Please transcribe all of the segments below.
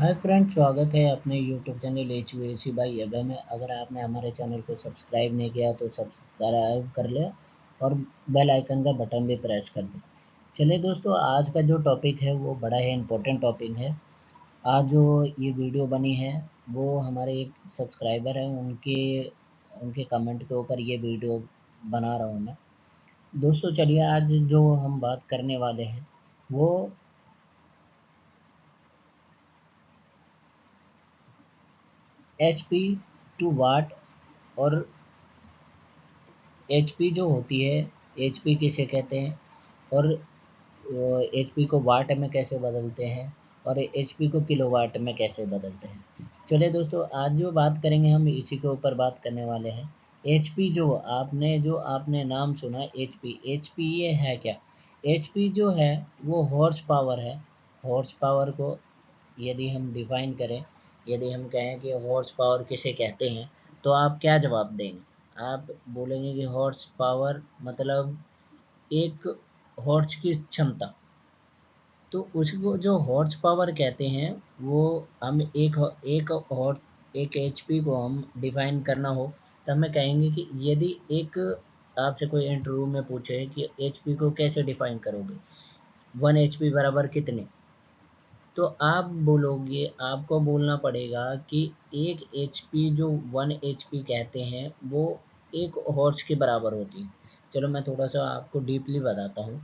Hi friend, स्वागत है अपने यूट्यूब चैनल HVAC बाई अभय में। अगर आपने हमारे चैनल को सब्सक्राइब नहीं किया तो सब्सक्राइब कर ले और बेल आइकन का बटन भी प्रेस कर दें। चलिए दोस्तों, आज का जो टॉपिक है वो बड़ा ही इम्पोर्टेंट टॉपिक है। आज जो ये वीडियो बनी है वो हमारे एक सब्सक्राइबर हैं, उनके उनके कमेंट के ऊपर ये वीडियो बना रहा हूँ मैं। दोस्तों चलिए, आज जो हम बात करने वाले हैं वो HP टू वाट और HP जो होती है, HP किसे कहते हैं और HP को वाट में कैसे बदलते हैं और HP को किलोवाट में कैसे बदलते हैं। चलिए दोस्तों, आज जो बात करेंगे हम इसी के ऊपर बात करने वाले हैं। HP जो आपने नाम सुना, HP ये है क्या? HP जो है वो हॉर्स पावर है। हॉर्स पावर को यदि हम डिफाइन करें, यदि हम कहें कि हॉर्स पावर किसे कहते हैं, तो आप क्या जवाब देंगे? आप बोलेंगे कि हॉर्स पावर मतलब एक हॉर्स की क्षमता। तो उसको जो हॉर्स पावर कहते हैं वो हम एक हॉर्स एक एचपी को हम डिफाइन करना हो तो हमें कहेंगे कि यदि एक आपसे कोई इंटरव्यू में पूछे कि एचपी को कैसे डिफाइन करोगे, 1 HP बराबर कितने, तो आप बोलोगे, आपको बोलना पड़ेगा कि एक एचपी जो 1 HP कहते हैं वो एक हॉर्स के बराबर होती है। चलो मैं थोड़ा सा आपको डीपली बताता हूँ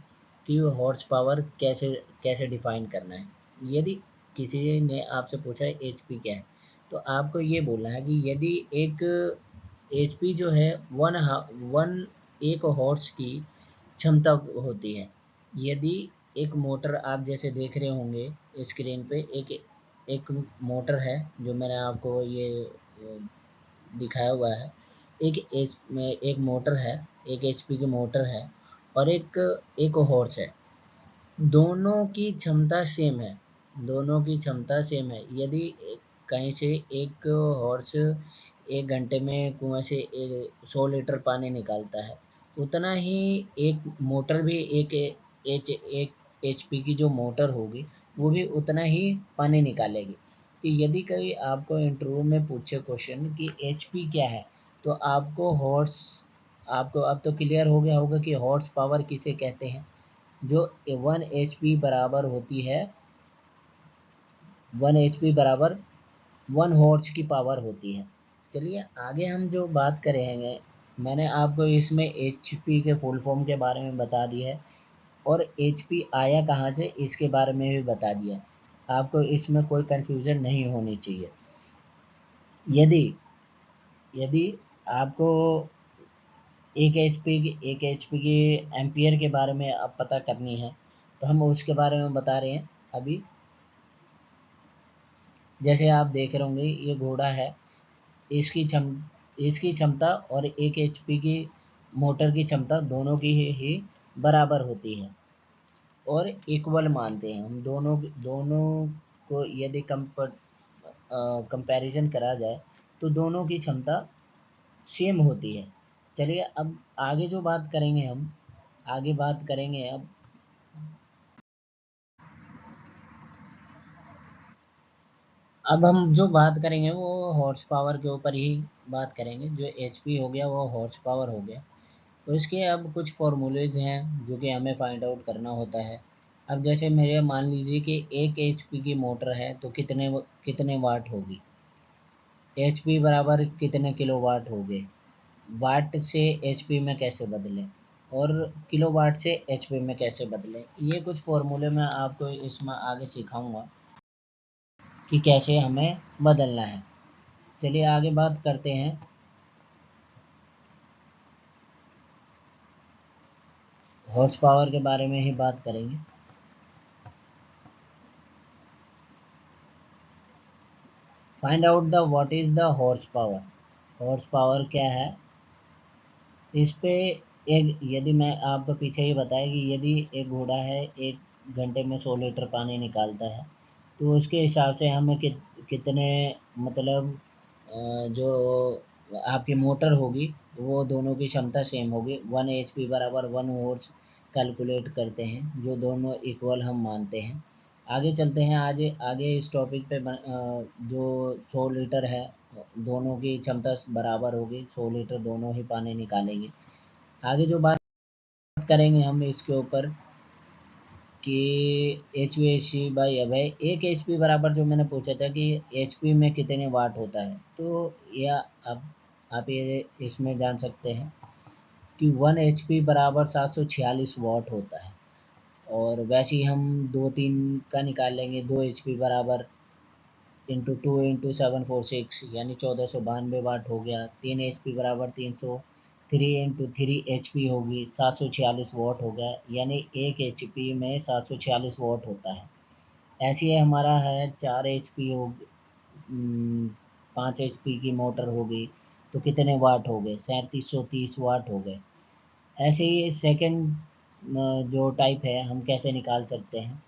कि हॉर्स पावर कैसे कैसे डिफाइन करना है। यदि किसी ने आपसे पूछा है एचपी क्या है, तो आपको ये बोलना है कि यदि एक एचपी जो है वन एक हॉर्स की क्षमता होती है। यदि एक मोटर आप जैसे देख रहे होंगे स्क्रीन पे, एक एक मोटर है जो मैंने आपको ये दिखाया हुआ है। एक मोटर है, एक एचपी की मोटर है और एक हॉर्स है। दोनों की क्षमता सेम है, दोनों की क्षमता सेम है। यदि कहीं से एक हॉर्स 1 घंटे में कुएं से 100 लीटर पानी निकालता है, उतना ही एक मोटर भी एक एचपी की जो मोटर होगी वो भी उतना ही पानी निकालेगी। तो यदि कभी आपको इंटरव्यू में पूछे क्वेश्चन कि एचपी क्या है, तो आपको अब तो क्लियर हो गया होगा कि हॉर्स पावर किसे कहते हैं। जो 1 HP बराबर होती है, 1 HP बराबर 1 हॉर्स की पावर होती है। चलिए आगे हम जो बात करेंगे, मैंने आपको इसमें HP के फुल फॉर्म के बारे में बता दिया है और HP आया कहाँ से इसके बारे में भी बता दिया है। आपको इसमें कोई कन्फ्यूज़न नहीं होनी चाहिए। यदि यदि आपको एक एचपी की एम्पियर के बारे में अब पता करनी है, तो हम उसके बारे में बता रहे हैं अभी। जैसे आप देख रहे होंगे ये घोड़ा है, इसकी क्षम इसकी क्षमता और एक एचपी की मोटर की क्षमता दोनों की ही बराबर होती है और इक्वल मानते हैं हम दोनों दोनों को। यदि कंपैरिजन करा जाए तो दोनों की क्षमता सेम होती है। चलिए अब आगे जो बात करेंगे हम, आगे बात करेंगे अब हम जो बात करेंगे वो हॉर्स पावर के ऊपर ही बात करेंगे। जो एचपी हो गया वो हॉर्स पावर हो गया। तो इसके अब कुछ फॉर्मूलेज हैं जो कि हमें फाइंड आउट करना होता है। अब जैसे मेरे मान लीजिए कि 1 HP की मोटर है तो कितने वाट होगी, एचपी बराबर कितने किलोवाट हो गए, वाट से एचपी में कैसे बदलें और किलोवाट से एचपी में कैसे बदलें। ये कुछ फॉर्मूले मैं आपको इसमें आगे सिखाऊंगा कि कैसे हमें बदलना है। चलिए आगे बात करते हैं। हॉर्स पावर के बारे में ही बात करेंगे। Find out the what is the horse power. Horse power क्या है इस पे। एक यदि मैं आपको पीछे ही बताया कि यदि एक घोड़ा है 1 घंटे में 100 लीटर पानी निकालता है, तो उसके हिसाब से हमें कितने मतलब जो आपकी मोटर होगी वो दोनों की क्षमता सेम होगी। 1 HP बराबर 1 हॉर्स कैलकुलेट करते हैं, जो दोनों इक्वल हम मानते हैं। आगे चलते हैं। आज आगे इस टॉपिक पे जो 100 लीटर है, दोनों की क्षमता बराबर होगी, 100 लीटर दोनों ही पानी निकालेंगे। आगे जो बात करेंगे हम इसके ऊपर कि H V H C by Abhay, एक एच पी बराबर, जो मैंने पूछा था कि एच पी में कितने वाट होता है, तो यह अब आप ये इसमें जान सकते हैं कि 1 HP बराबर 746 वाट होता है। और वैसे ही हम 2 3 का निकाल लेंगे, 2 HP बराबर × 2 × 746 यानी 1492 वाट हो गया। 3 HP बराबर 300, 3 × 3 HP होगी, 746 वाट हो गया, यानी 1 HP में 746 वाट होता है। ऐसे ही हमारा है 4 HP हो, 5 HP की मोटर होगी तो कितने वाट हो गए, 3730 वाट हो गए। ऐसे ही सेकंड जो टाइप है हम कैसे निकाल सकते हैं।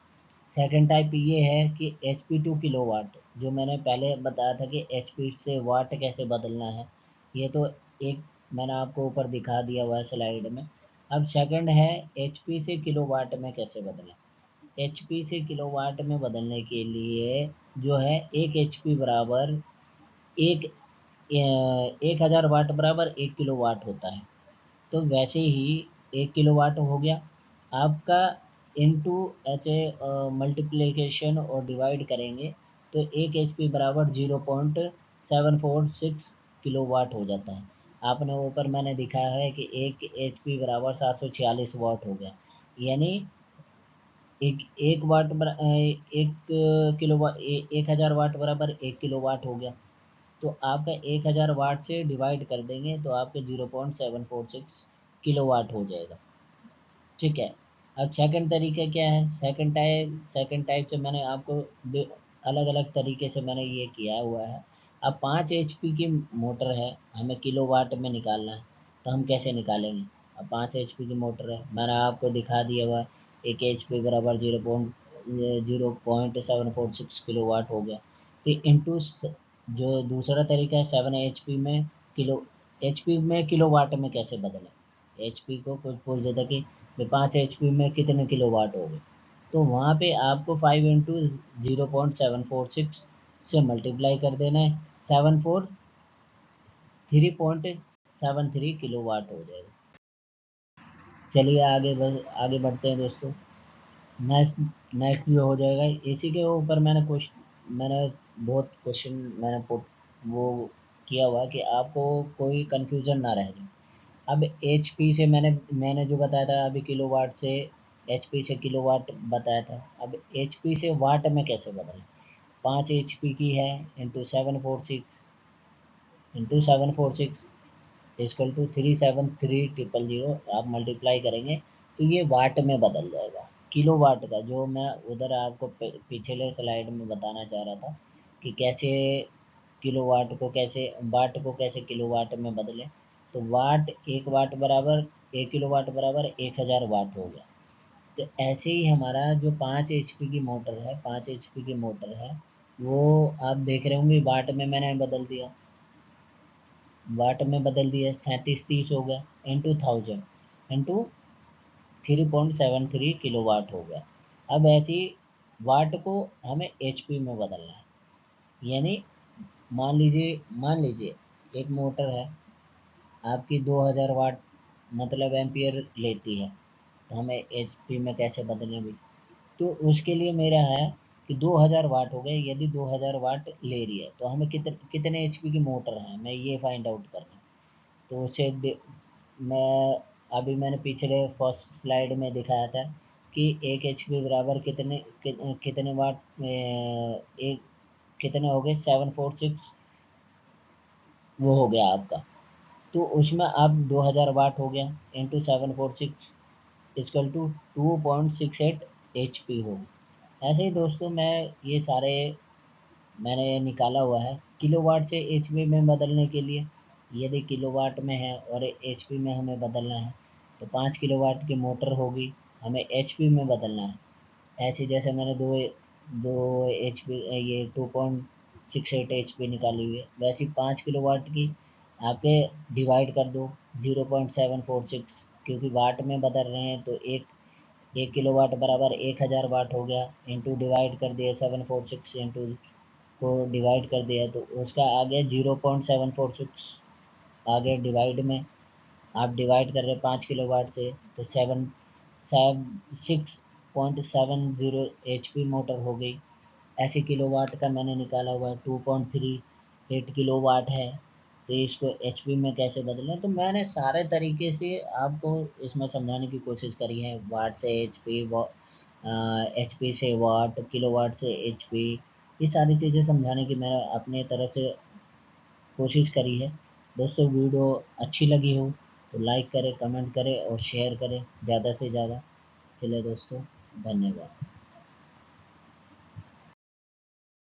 सेकंड टाइप ये है कि H P to kilowatt, जो मैंने पहले बताया था कि एच पी से वाट कैसे बदलना है, ये तो एक मैंने आपको ऊपर दिखा दिया हुआ है स्लाइड में। अब सेकंड है एच पी से किलो वाट में कैसे बदलें। एच पी से किलो वाट में बदलने के लिए जो है, एक एच पी बराबर एक 1000 वाट बराबर 1 किलो वाट होता है। तो वैसे ही 1 किलोवाट हो गया आपका, इनटू ऐसे मल्टीप्लिकेशन और डिवाइड करेंगे तो एक एच पी बराबर 0.746 किलोवाट हो जाता है। आपने ऊपर मैंने दिखाया है कि एक एच पी बराबर 746 वाट हो गया, यानी एक एक वाट एक किलो वाट 1000 वाट बराबर 1 किलोवाट हो गया। तो आपका 1000 वाट से डिवाइड कर देंगे तो आपके 0.746 किलोवाट हो जाएगा। ठीक है। अब सेकंड तरीका क्या है, सेकंड टाइप से मैंने आपको अलग अलग तरीके से मैंने ये किया हुआ है। अब 5 HP की मोटर है, हमें किलोवाट में निकालना है, तो हम कैसे निकालेंगे। अब 5 HP की मोटर है, मैंने आपको दिखा दिया हुआ है, एक एच पी बराबर 0.746 किलोवाट हो गया। तो इंटू जो दूसरा तरीका है 7 HP में किलो, एच पी में किलोवाट में कैसे बदलें। एच पी को कुछ पूछ देता कि 5 HP में कितने किलोवाट हो गए, तो वहाँ पे आपको 5 × 0.746 से मल्टीप्लाई कर देना है, 3.73 किलोवाट हो जाएगा। चलिए आगे बढ़ते हैं दोस्तों। नेक्स्ट नेक्स्ट जो हो जाएगा, इसी के ऊपर मैंने बहुत क्वेश्चन मैंने पुट वो किया हुआ है कि आपको कोई कन्फ्यूज़न ना रह जाए। अब एच पी से मैंने जो बताया था अभी, किलोवाट से एच पी से किलोवाट बताया था। अब एच पी से वाट में कैसे बदलें। 5 HP की है, इंटू 746 इक्वल टू 373,000 आप मल्टीप्लाई करेंगे तो ये वाट में बदल जाएगा। किलो वाट का जो मैं उधर आपको पिछले स्लाइड में बताना चाह रहा था कि कैसे किलो वाट को कैसे किलो वाट में बदलें। तो एक किलो वाट बराबर 1000 वाट हो गया। तो ऐसे ही हमारा जो 5 HP की मोटर है, 5 HP की मोटर है, वो आप देख रहे होंगे वाट में मैंने बदल दिया, वाट में बदल दिया, 3730 हो गया, इंटू 3.73 किलोवाट हो गया। अब ऐसे ही वाट को हमें एचपी में बदलना है, यानी मान लीजिए एक मोटर है आपकी 2000 वाट मतलब एम्पियर लेती है, तो हमें एचपी में कैसे बदलें भी। तो उसके लिए मेरा है कि 2000 वाट हो गए, यदि 2000 वाट ले रही है तो हमें कितने एचपी की मोटर है, मैं ये फाइंड आउट करना है। तो मैं मैंने पिछले फर्स्ट स्लाइड में दिखाया था कि एक एच पी बराबर कितने वाट एक कितने हो गए, 746 वो हो गया आपका। तो उसमें अब 2000 वाट हो गया, into 746 equal to 2.68 H P हो। ऐसे ही दोस्तों मैं ये सारे मैंने निकाला हुआ है किलोवाट से एचपी में बदलने के लिए। यदि किलोवाट में है और एचपी में हमें बदलना है तो 5 किलोवाट की मोटर होगी, हमें एचपी में बदलना है। ऐसे जैसे मैंने दो दो एच पी ये 2.68 एच पी निकाली हुई है, वैसे 5 किलोवाट की आपके डिवाइड कर दो 0.746, क्योंकि वाट में बदल रहे हैं तो एक 1 किलोवाट बराबर 1000 वाट हो गया, इंटू डिवाइड कर दिया 746 इंटू को डिवाइड कर दिया तो उसका आ गया 0.746 आ गया डिवाइड में। आप डिवाइड कर रहे हैं 5 किलोवाट से तो 6.70 HP मोटर हो गई। ऐसे किलोवाट का मैंने निकाला हुआ है 2.38 किलोवाट है। तो इसको एचपी में कैसे बदलें, तो मैंने सारे तरीके से आपको इसमें समझाने की कोशिश करी है। वाट से एचपी, एचपी से वाट, किलोवाट से एचपी, ये सारी चीज़ें समझाने की मैंने अपने तरफ से कोशिश करी है। दोस्तों वीडियो अच्छी लगी हो तो लाइक करें, कमेंट करें और शेयर करें ज़्यादा से ज़्यादा। चलिए दोस्तों, धन्यवाद।